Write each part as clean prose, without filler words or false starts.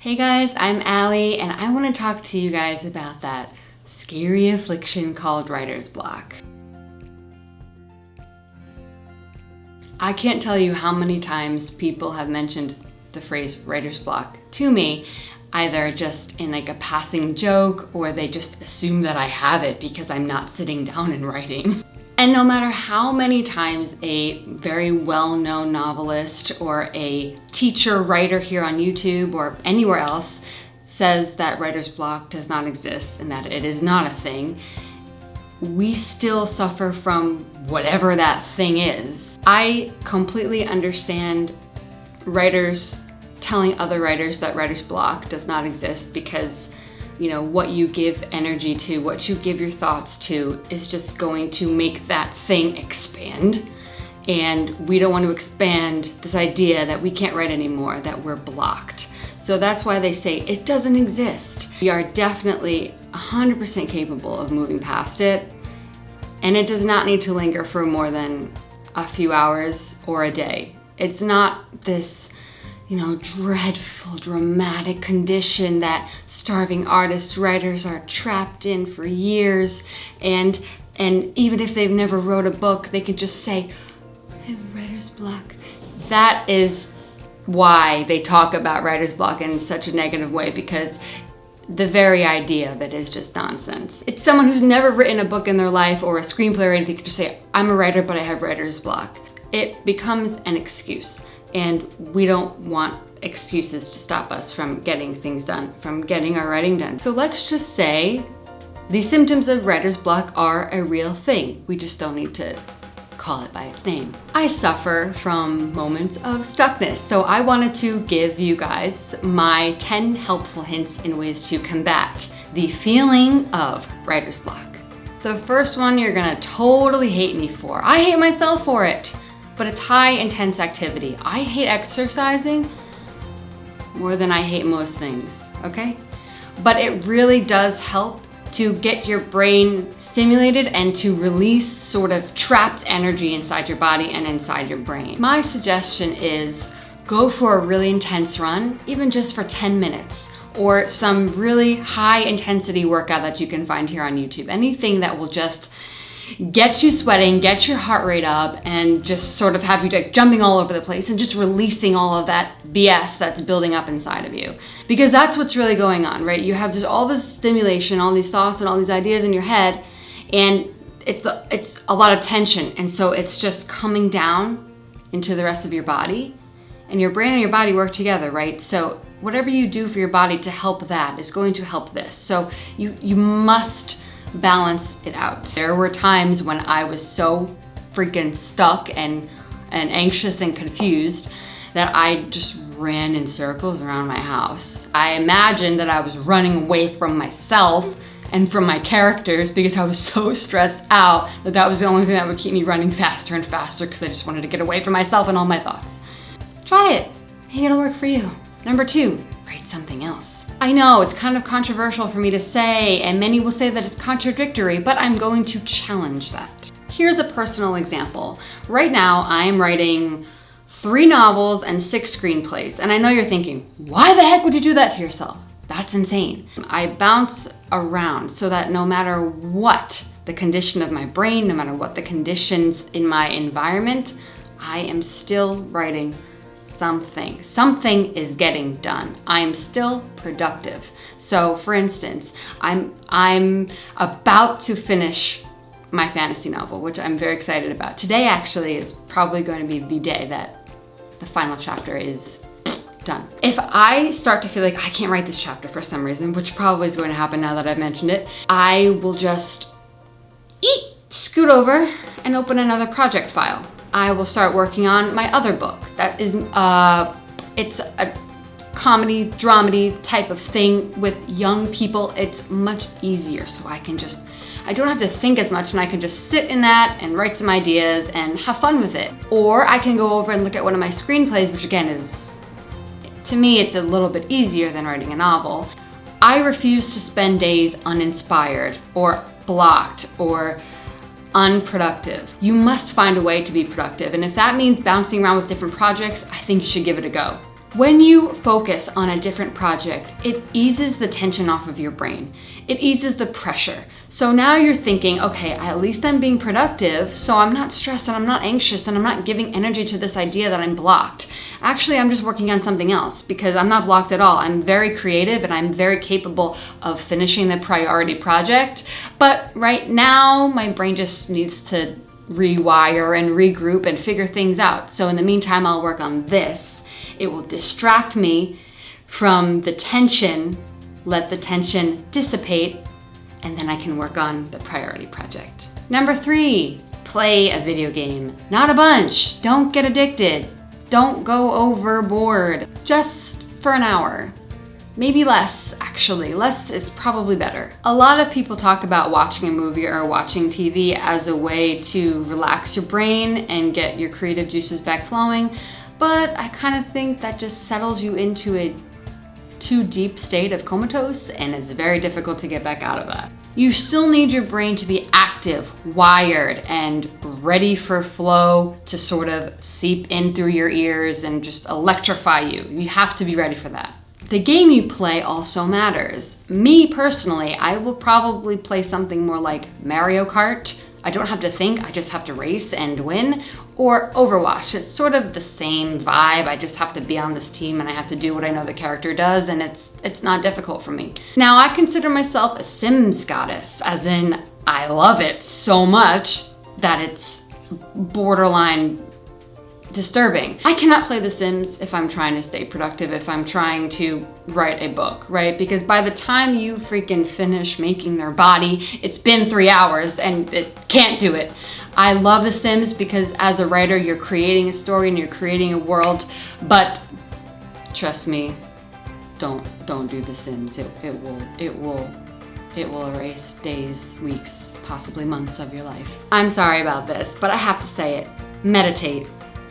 Hey guys, I'm Allie, and I want to talk to you guys about that scary affliction called writer's block. I can't tell you how many times people have mentioned the phrase writer's block to me, either just in like a passing joke, or they just assume that I have it because I'm not sitting down and writing. And no matter how many times a very well-known novelist or a teacher writer here on YouTube or anywhere else says that writer's block does not exist and that it is not a thing, we still suffer from whatever that thing is. I completely understand writers telling other writers that writer's block does not exist because what you give energy to, what you give your thoughts to is just going to make that thing expand. And we don't want to expand this idea that we can't write anymore, that we're blocked. So that's why they say it doesn't exist. We are definitely 100% capable of moving past it. And it does not need to linger for more than a few hours or a day. It's not this dreadful, dramatic condition that starving artists, writers are trapped in for years. And even if they've never wrote a book, they can just say, I have writer's block. That is why they talk about writer's block in such a negative way, because the very idea of it is just nonsense. It's someone who's never written a book in their life or a screenplay or anything could just say, I'm a writer, but I have writer's block. It becomes an excuse. And we don't want excuses to stop us from getting things done, from getting our writing done. So let's just say the symptoms of writer's block are a real thing. We just don't need to call it by its name. I suffer from moments of stuckness, so I wanted to give you guys my 10 helpful hints in ways to combat the feeling of writer's block. The first one you're gonna totally hate me for. I hate myself for it. But it's high intense activity. I hate exercising more than I hate most things, okay? But it really does help to get your brain stimulated and to release sort of trapped energy inside your body and inside your brain. My suggestion is go for a really intense run, even just for 10 minutes, or some really high intensity workout that you can find here on YouTube. Anything that will just get you sweating, get your heart rate up, and just sort of have you like jumping all over the place and just releasing all of that BS that's building up inside of you. Because that's what's really going on, right? You have just all this stimulation, all these thoughts and all these ideas in your head, and it's a lot of tension. And so it's just coming down into the rest of your body, and your brain and your body work together, right? So whatever you do for your body to help that is going to help this. So you must balance it out. There were times when I was so freaking stuck and anxious and confused that I just ran in circles around my house. I imagined that I was running away from myself and from my characters because I was so stressed out that was the only thing that would keep me running faster and faster because I just wanted to get away from myself and all my thoughts. Try it. Maybe it'll work for you. Number 2, write something else. I know it's kind of controversial for me to say, and many will say that it's contradictory, but I'm going to challenge that. Here's a personal example. Right now, I am writing 3 novels and 6 screenplays, and I know you're thinking, why the heck would you do that to yourself? That's insane. I bounce around so that no matter what the condition of my brain, no matter what the conditions in my environment, I am still writing something. Something is getting done. I'm still productive. So for instance, I'm about to finish my fantasy novel, which I'm very excited about. Today actually is probably going to be the day that the final chapter is done. If I start to feel like I can't write this chapter for some reason, which probably is going to happen now that I've mentioned it, I will just scoot over and open another project file. I will start working on my other book. That is, it's a comedy, dramedy type of thing with young people. It's much easier, so I don't have to think as much, and I can just sit in that and write some ideas and have fun with it. Or I can go over and look at one of my screenplays, which again is, to me, it's a little bit easier than writing a novel. I refuse to spend days uninspired or blocked or unproductive. You must find a way to be productive, and if that means bouncing around with different projects, I think you should give it a go. When you focus on a different project, it eases the tension off of your brain. It eases the pressure. So now you're thinking, okay, at least I'm being productive, so I'm not stressed and I'm not anxious and I'm not giving energy to this idea that I'm blocked. Actually, I'm just working on something else because I'm not blocked at all. I'm very creative and I'm very capable of finishing the priority project. But right now, my brain just needs to rewire and regroup and figure things out. So in the meantime, I'll work on this. It will distract me from the tension, let the tension dissipate, and then I can work on the priority project. Number 3, play a video game. Not a bunch. Don't get addicted. Don't go overboard. Just for an hour. Maybe less, actually. Less is probably better. A lot of people talk about watching a movie or watching TV as a way to relax your brain and get your creative juices back flowing. But I kind of think that just settles you into a too deep state of comatose, and it's very difficult to get back out of that. You still need your brain to be active, wired, and ready for flow to sort of seep in through your ears and just electrify you. You have to be ready for that. The game you play also matters. Me personally, I will probably play something more like Mario Kart. I don't have to think, I just have to race and win. Or Overwatch, it's sort of the same vibe. I just have to be on this team and I have to do what I know the character does, and it's not difficult for me. Now, I consider myself a Sims goddess, as in I love it so much that it's borderline disturbing. I cannot play The Sims if I'm trying to stay productive, if I'm trying to write a book, right? Because by the time you freaking finish making their body, it's been 3 hours and it can't do it. I love The Sims because as a writer, you're creating a story and you're creating a world, but trust me, don't do The Sims. It will erase days, weeks, possibly months of your life. I'm sorry about this, but I have to say it. Meditate.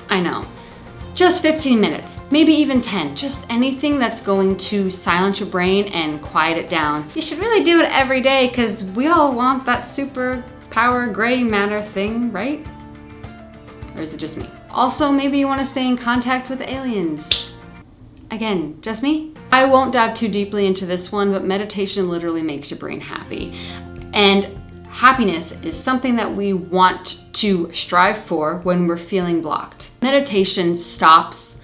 I know. Just 15 minutes, maybe even 10. Just anything that's going to silence your brain and quiet it down. You should really do it every day because we all want that super power gray matter thing, right? Or is it just me? Also, maybe you want to stay in contact with aliens. Again, just me? I won't dive too deeply into this one, but meditation literally makes your brain happy. And happiness is something that we want to strive for when we're feeling blocked. Meditation stops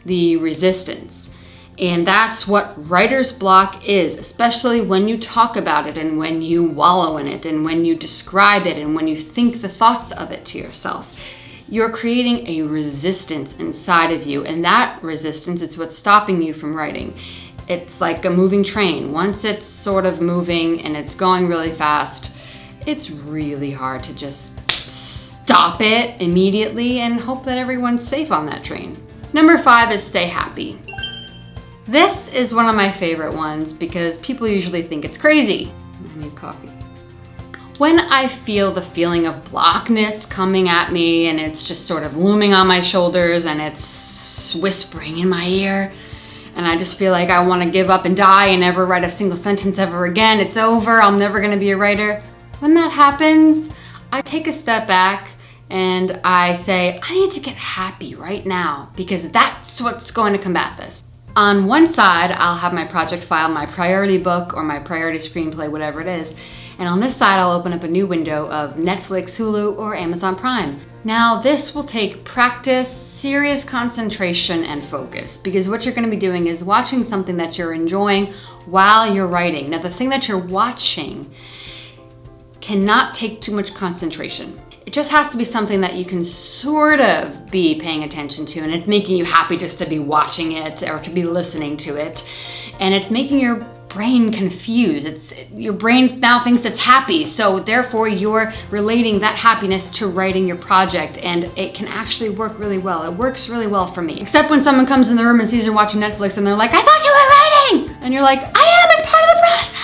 the resistance. And that's what writer's block is, especially when you talk about it and when you wallow in it and when you describe it and when you think the thoughts of it to yourself. You're creating a resistance inside of you, and that resistance is what's stopping you from writing. It's like a moving train. Once it's sort of moving and it's going really fast, it's really hard to just stop it immediately and hope that everyone's safe on that train. Number 5 is stay happy. This is one of my favorite ones because people usually think it's crazy. I need coffee. When I feel the feeling of blockness coming at me and it's just sort of looming on my shoulders and it's whispering in my ear, and I just feel like I want to give up and die and never write a single sentence ever again, it's over, I'm never going to be a writer. When that happens, I take a step back and I say, I need to get happy right now because that's what's going to combat this. On one side, I'll have my project file, my priority book or my priority screenplay, whatever it is. And on this side, I'll open up a new window of Netflix, Hulu, or Amazon Prime. Now, this will take practice, serious concentration, and focus, because what you're going to be doing is watching something that you're enjoying while you're writing. Now, the thing that you're watching cannot take too much concentration. It just has to be something that you can sort of be paying attention to, and it's making you happy just to be watching it or to be listening to it. And it's making your brain confused. Your brain now thinks it's happy, so therefore you're relating that happiness to writing your project, and it can actually work really well. It works really well for me. Except when someone comes in the room and sees you're watching Netflix and they're like, I thought you were writing! And you're like, I am, it's part of the process!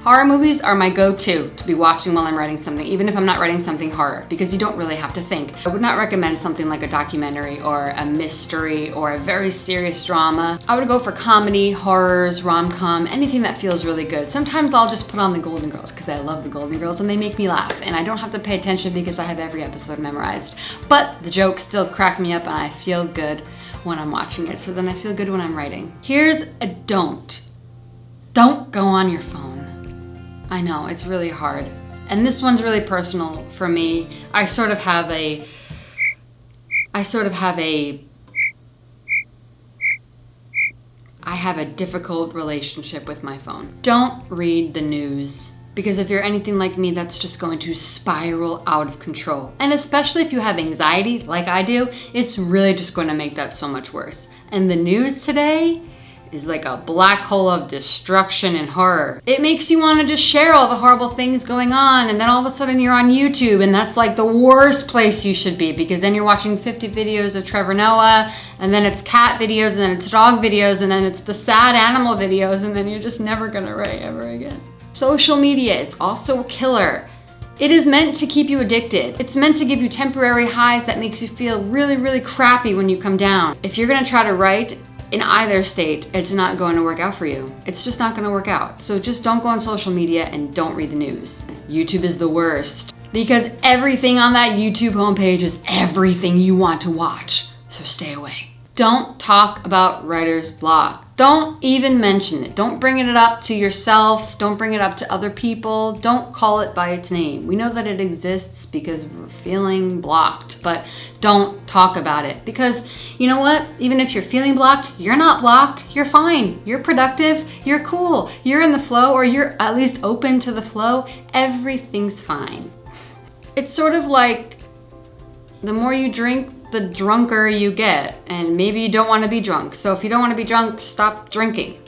Horror movies are my go-to to be watching while I'm writing something, even if I'm not writing something horror, because you don't really have to think. I would not recommend something like a documentary or a mystery or a very serious drama. I would go for comedy, horrors, rom-com, anything that feels really good. Sometimes I'll just put on the Golden Girls because I love the Golden Girls and they make me laugh, and I don't have to pay attention because I have every episode memorized. But the jokes still crack me up and I feel good when I'm watching it, so then I feel good when I'm writing. Here's a don't. Don't go on your phone. I know, it's really hard. And this one's really personal for me. I have a difficult relationship with my phone. Don't read the news. Because if you're anything like me, that's just going to spiral out of control. And especially if you have anxiety, like I do, it's really just going to make that so much worse. And the news today is like a black hole of destruction and horror. It makes you want to just share all the horrible things going on, and then all of a sudden you're on YouTube, and that's like the worst place you should be, because then you're watching 50 videos of Trevor Noah, and then it's cat videos, and then it's dog videos, and then it's the sad animal videos, and then you're just never gonna write ever again. Social media is also a killer. It is meant to keep you addicted. It's meant to give you temporary highs that makes you feel really, really crappy when you come down. If you're gonna try to write in either state, it's not going to work out for you. It's just not gonna work out. So just don't go on social media and don't read the news. YouTube is the worst because everything on that YouTube homepage is everything you want to watch. So stay away. Don't talk about writer's block. Don't even mention it. Don't bring it up to yourself. Don't bring it up to other people. Don't call it by its name. We know that it exists because we're feeling blocked, but don't talk about it. Because you know what? Even if you're feeling blocked, you're not blocked. You're fine. You're productive. You're cool. You're in the flow, or you're at least open to the flow. Everything's fine. It's sort of like the more you drink, the drunker you get, and maybe you don't want to be drunk. So if you don't want to be drunk, stop drinking.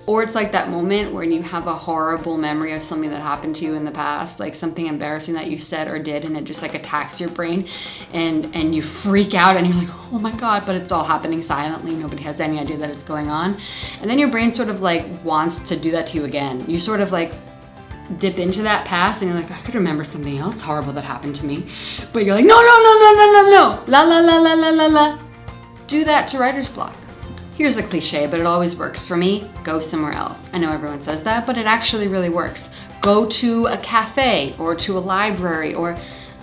Or it's like that moment when you have a horrible memory of something that happened to you in the past, like something embarrassing that you said or did, and it just like attacks your brain, and you freak out and you're like, oh my God, but it's all happening silently. Nobody has any idea that it's going on. And then your brain sort of like wants to do that to you again. You sort of like dip into that past and you're like, I could remember something else horrible that happened to me. But you're like, no. La la la la la la la. Do that to writer's block. Here's a cliche, but it always works for me. Go somewhere else. I know everyone says that, but it actually really works. Go to a cafe or to a library, or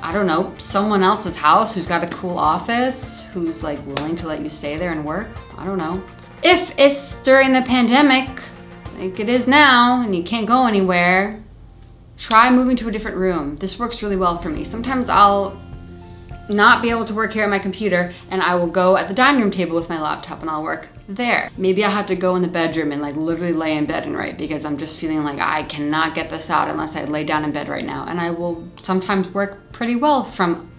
I don't know, someone else's house who's got a cool office, who's like willing to let you stay there and work. I don't know. If it's during the pandemic, like it is now, and you can't go anywhere, try moving to a different room. This works really well for me. Sometimes I'll not be able to work here at my computer, and I will go at the dining room table with my laptop and I'll work there. Maybe I'll have to go in the bedroom and like literally lay in bed and write, because I'm just feeling like I cannot get this out unless I lay down in bed right now. And I will sometimes work pretty well from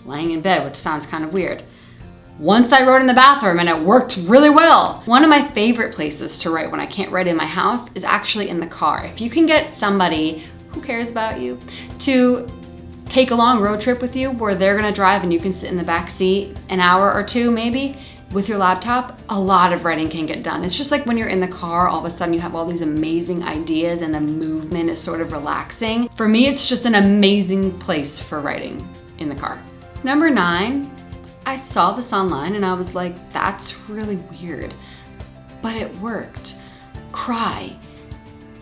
laying in bed, which sounds kind of weird. Once I wrote in the bathroom and it worked really well. One of my favorite places to write when I can't write in my house is actually in the car. If you can get somebody who cares about you to take a long road trip with you where they're gonna drive and you can sit in the back seat an hour or two maybe with your laptop, a lot of writing can get done. It's just like when you're in the car, all of a sudden you have all these amazing ideas and the movement is sort of relaxing. For me, it's just an amazing place for writing in the car. Number 9, I saw this online and I was like, that's really weird, but it worked. Cry.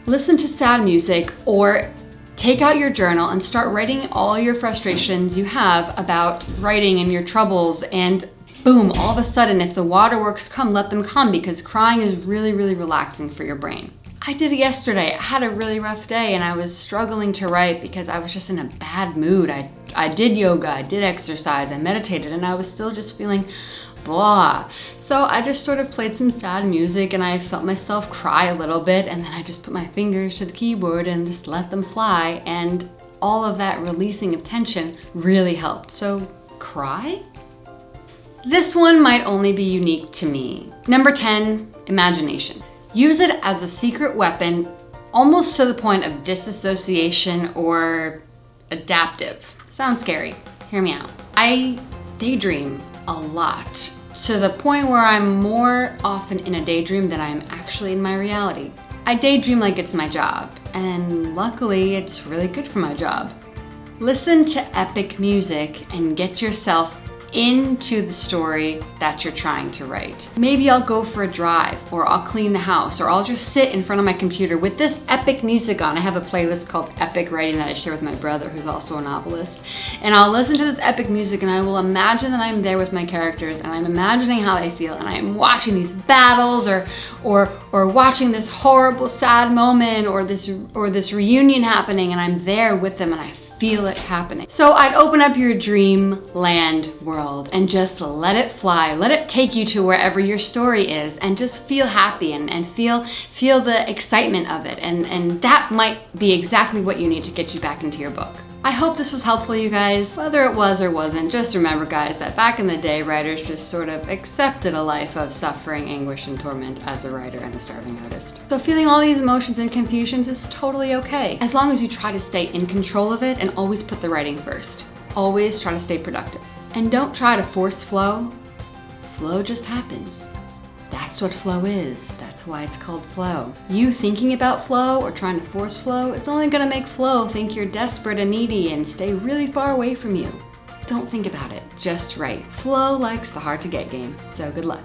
Listen to sad music, or take out your journal and start writing all your frustrations you have about writing and your troubles, and boom, all of a sudden, if the waterworks come, let them come, because crying is really, really relaxing for your brain. I did it yesterday. I had a really rough day and I was struggling to write because I was just in a bad mood. I did yoga, I did exercise, I meditated, and I was still just feeling blah. So I just sort of played some sad music and I felt myself cry a little bit, and then I just put my fingers to the keyboard and just let them fly, and all of that releasing of tension really helped. So cry? This one might only be unique to me. Number 10, imagination. Use it as a secret weapon, almost to the point of disassociation or adaptive. Sounds scary. Hear me out. I daydream a lot, to the point where I'm more often in a daydream than I'm actually in my reality. I daydream like it's my job, and luckily it's really good for my job. Listen to epic music and get yourself into the story that you're trying to write. Maybe I'll go for a drive, or I'll clean the house, or I'll just sit in front of my computer with this epic music on. I have a playlist called Epic Writing that I share with my brother, who's also a novelist. And I'll listen to this epic music and I will imagine that I'm there with my characters and I'm imagining how they feel, and I'm watching these battles or watching this horrible sad moment or this reunion happening, and I'm there with them and I feel it happening. So I'd open up your dreamland world and just let it fly. Let it take you to wherever your story is and just feel happy and feel the excitement of it. And that might be exactly what you need to get you back into your book. I hope this was helpful, you guys. Whether it was or wasn't, just remember, guys, that back in the day, writers just sort of accepted a life of suffering, anguish, and torment as a writer and a starving artist. So feeling all these emotions and confusions is totally okay, as long as you try to stay in control of it and always put the writing first. Always try to stay productive. And don't try to force flow. Flow just happens. That's what flow is. That's why it's called flow. You thinking about flow or trying to force flow is only gonna make flow think you're desperate and needy and stay really far away from you. Don't think about it, just write. Flow likes the hard to get game, so good luck.